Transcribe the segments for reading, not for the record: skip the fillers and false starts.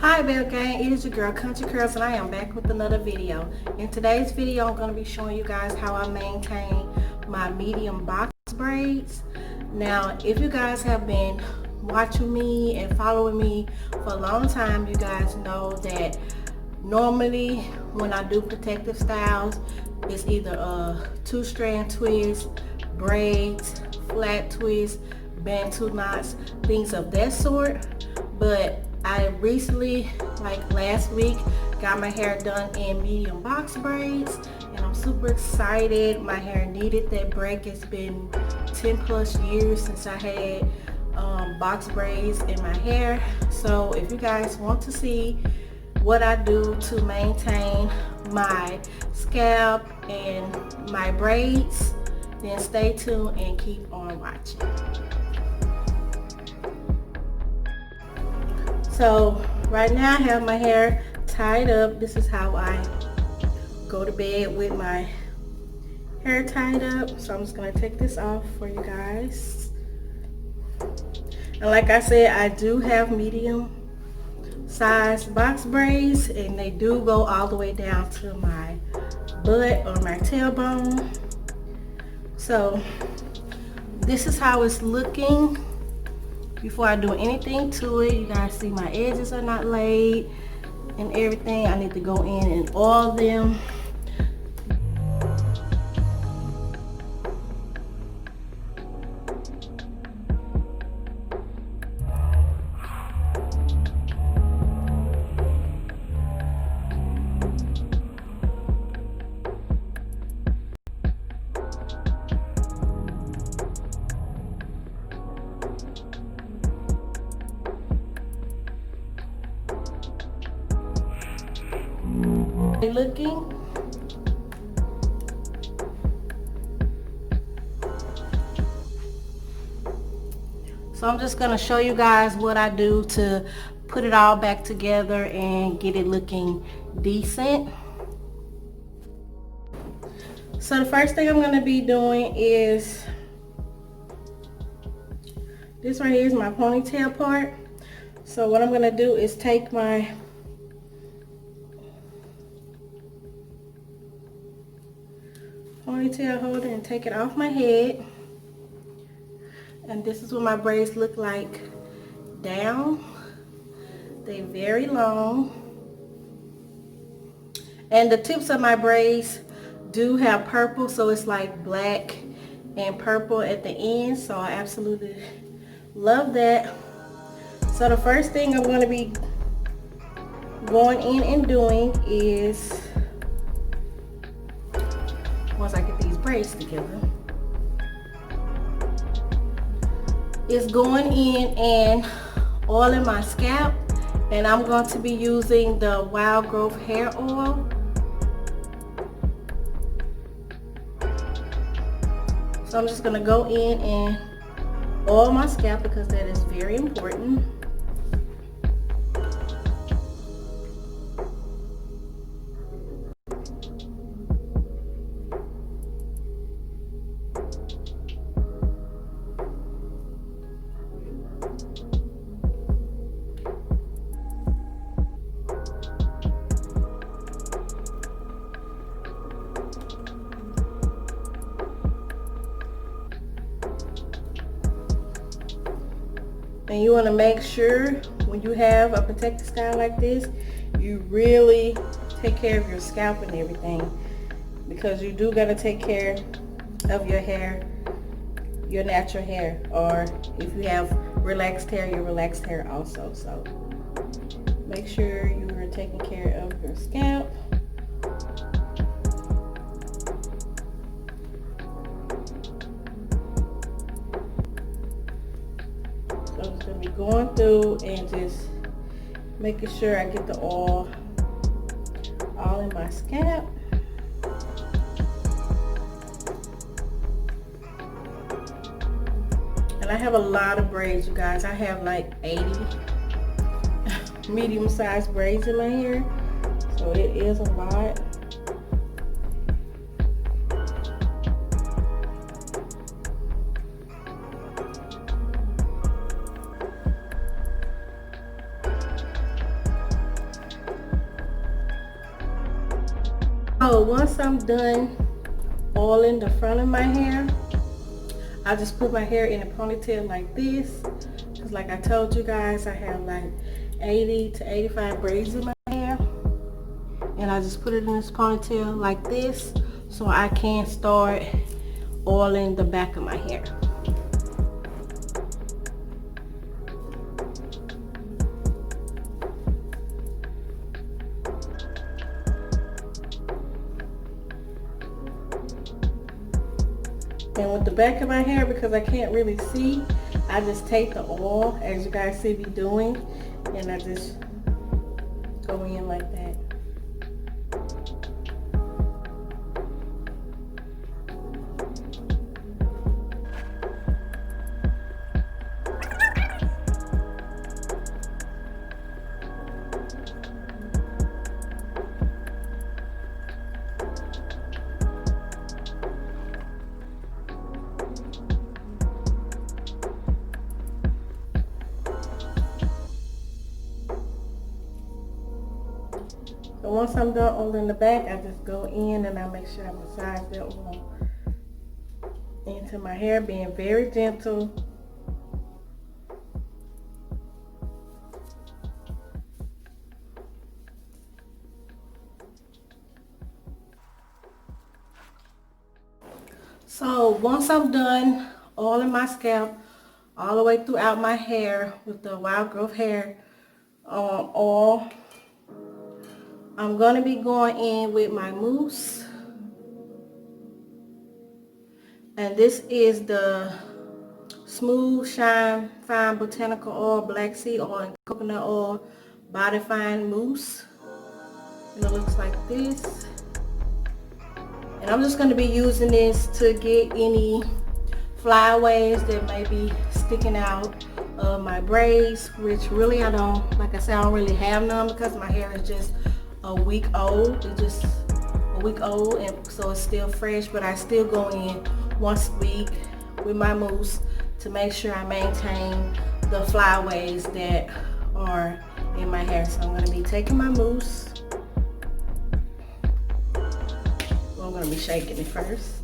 Hi Belle Gang, it is your girl Country Curls and I am back with another video. In today's video I'm going to be showing you guys how I maintain my medium box braids. Now if you guys have been watching me and following me for a long time, you guys know that normally when I do protective styles, it's either a 2-strand twist, braids, flat twist, bantu knots, things of that sort. But I recently, like last week, got my hair done in medium box braids and I'm super excited. My hair needed that break. It's been 10 plus years since I had box braids in my hair. So if you guys want to see what I do to maintain my scalp and my braids, then stay tuned and keep on watching. So right now I have my hair tied up. This is how I go to bed with my hair tied up. So I'm just going to take this off for you guys. And like I said, I do have medium size box braids and they do go all the way down to my butt or my tailbone. So this is how it's looking before I do anything to it. You guys see my edges are not laid and everything. I need to go in and oil them. Looking. So I'm just going to show you guys what I do to put it all back together and get it looking decent. So the first thing I'm going to be doing is this right here is my ponytail part. So what I'm going to do is take my ponytail holder and take it off my head, and this is what my braids look like down. They're very long and the tips of my braids do have purple, so it's like black and purple at the end, so I absolutely love that. So the first thing I'm going to be going in and doing is, once I get these braids together, is going in and oiling my scalp, and I'm going to be using the Wild Growth hair oil. So I'm just going to go in and oil my scalp because that is very important. And you want to make sure when you have a protective style like this, you really take care of your scalp and everything, because you do got to take care of your hair, your natural hair, or if you have relaxed hair, your relaxed hair also. So make sure you are taking care of your scalp. So I'm just going to be going through and just making sure I get the oil all in my scalp. And I have a lot of braids, you guys. I have like 80 medium-sized braids in my hair, so it is a lot. So once I'm done oiling the front of my hair, I just put my hair in a ponytail like this, because like I told you guys, I have like 80 to 85 braids in my hair, and I just put it in this ponytail like this so I can start oiling the back of my hair. And with the back of my hair, because I can't really see, I just take the oil, as you guys see me doing, and I just go in like that. So once I'm done oiling the back, I just go in and I make sure I massage that oil into my hair, being very gentle. So once I'm done oiling my scalp all the way throughout my hair with the wild growth hair oil, I'm going to be going in with my mousse, and this is the Smooth Shine Fine Botanical Oil, Black Seed Oil, and Coconut Oil Body Fine Mousse, and it looks like this. And I'm just going to be using this to get any flyaways that may be sticking out of my braids, which really I don't, like I said, I don't really have none because my hair is just a week old. It's just a week old, and so it's still fresh, but I still go in once a week with my mousse to make sure I maintain the flyaways that are in my hair. So I'm going to be taking my mousse. Well, I'm going to be shaking it first.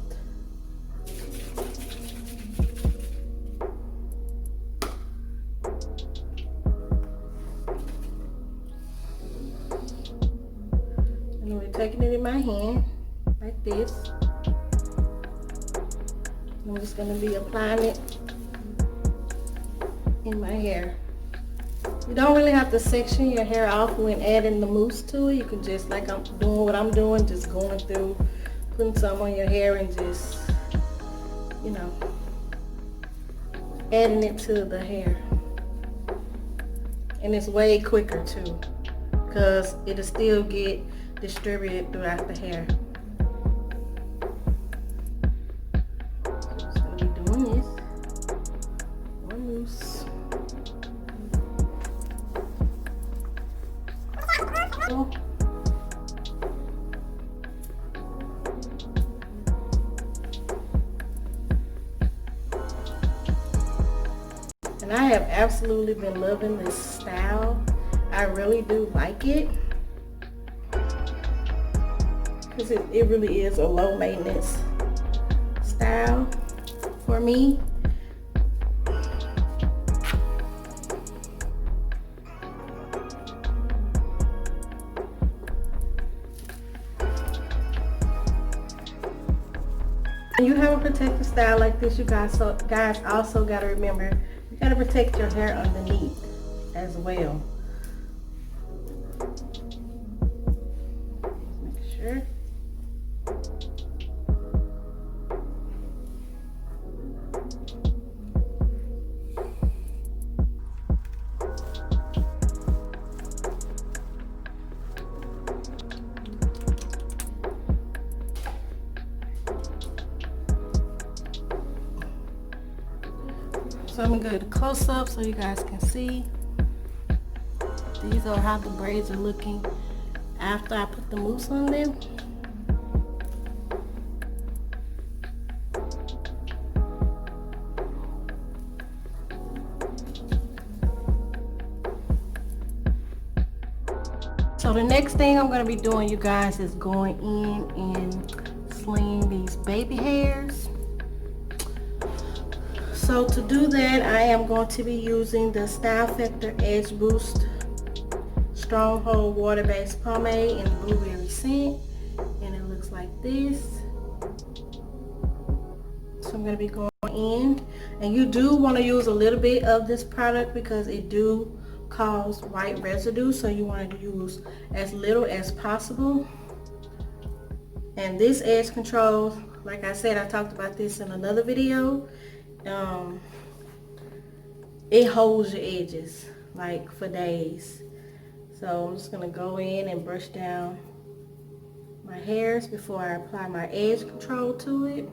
And we're taking it in my hand like this. I'm just going to be applying it in my hair. You don't really have to section your hair off when adding the mousse to it. You can just, like I'm doing what I'm doing, just going through, putting some on your hair and just, you know, adding it to the hair. And it's way quicker too, because it'll still get distributed throughout the hair. And I have absolutely been loving this style. I really do like it, because it really is a low maintenance style for me. When you have a protective style like this, you guys also got to remember, you got to protect your hair underneath as well. Make sure. So I'm gonna go to close up so you guys can see. These are how the braids are looking after I put the mousse on them. So the next thing I'm going to be doing, you guys, is going in and slinging these baby hairs. So to do that, I am going to be using the Style Factor Edge Boost Stronghold Water-Based Pomade in the blueberry scent, and it looks like this. So I'm going to be going in, and you do want to use a little bit of this product because it do cause white residue, so you want to use as little as possible. And this edge control, like I said, I talked about this in another video. It holds your edges like for days. So I'm just gonna go in and brush down my hairs before I apply my edge control to it.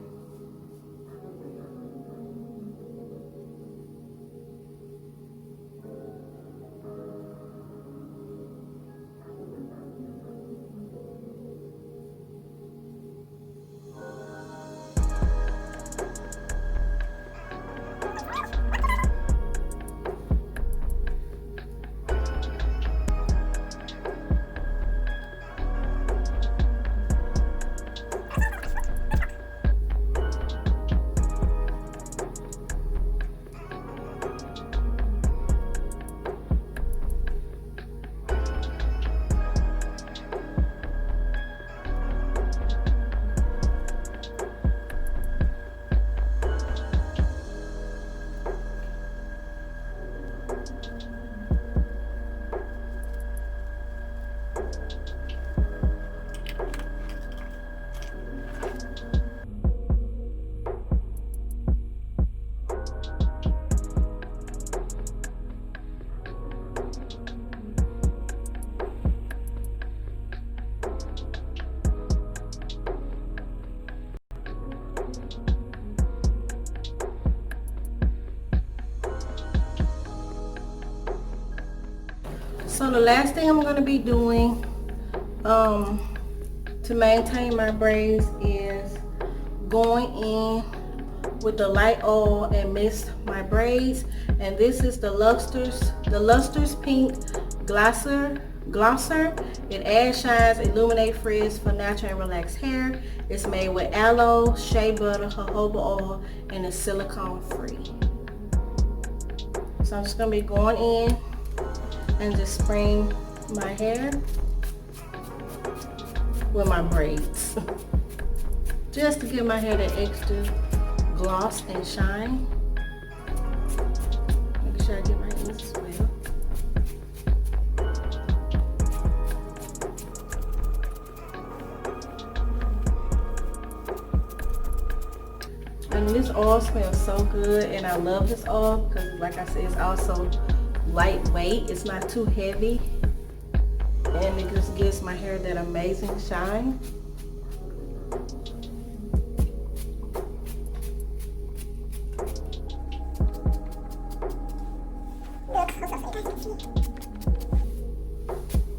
So the last thing I'm going to be doing to maintain my braids is going in with the light oil and mist my braids. And this is the Luster's Pink Glosser. It adds shines, illuminate frizz for natural and relaxed hair. It's made with aloe, shea butter, jojoba oil, and it's silicone free. So I'm just going to be going in and just spraying my hair with my braids just to give my hair that extra gloss and shine. Make sure I get my ends as well. And this oil smells so good, and I love this oil because, like I said, it's also lightweight. It's not too heavy, and it just gives my hair that amazing shine.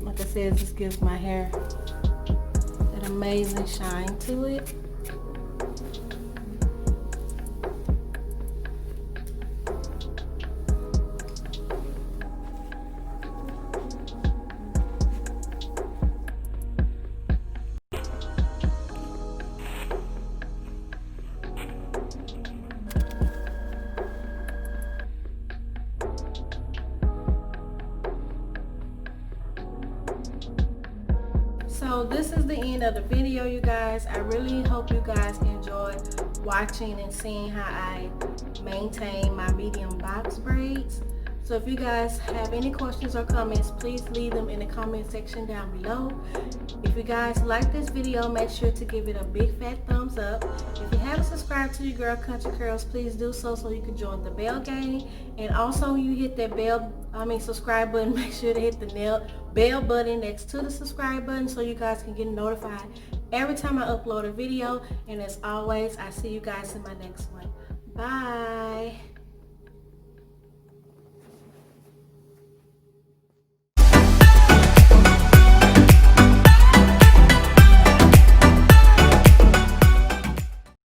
Like I said, it just gives my hair that amazing shine to it. So this is the end of the video, you guys. I really hope you guys enjoyed watching and seeing how I maintain my medium box braids. So if you guys have any questions or comments, please leave them in the comment section down below. If you guys like this video, make sure to give it a big fat thumbs up. If you haven't subscribed to your girl Country Curls, please do so you can join the Belle gang. And also, you hit that subscribe button. Make sure to hit the bell button next to the subscribe button so you guys can get notified every time I upload a video. And as always, I see you guys in my next one.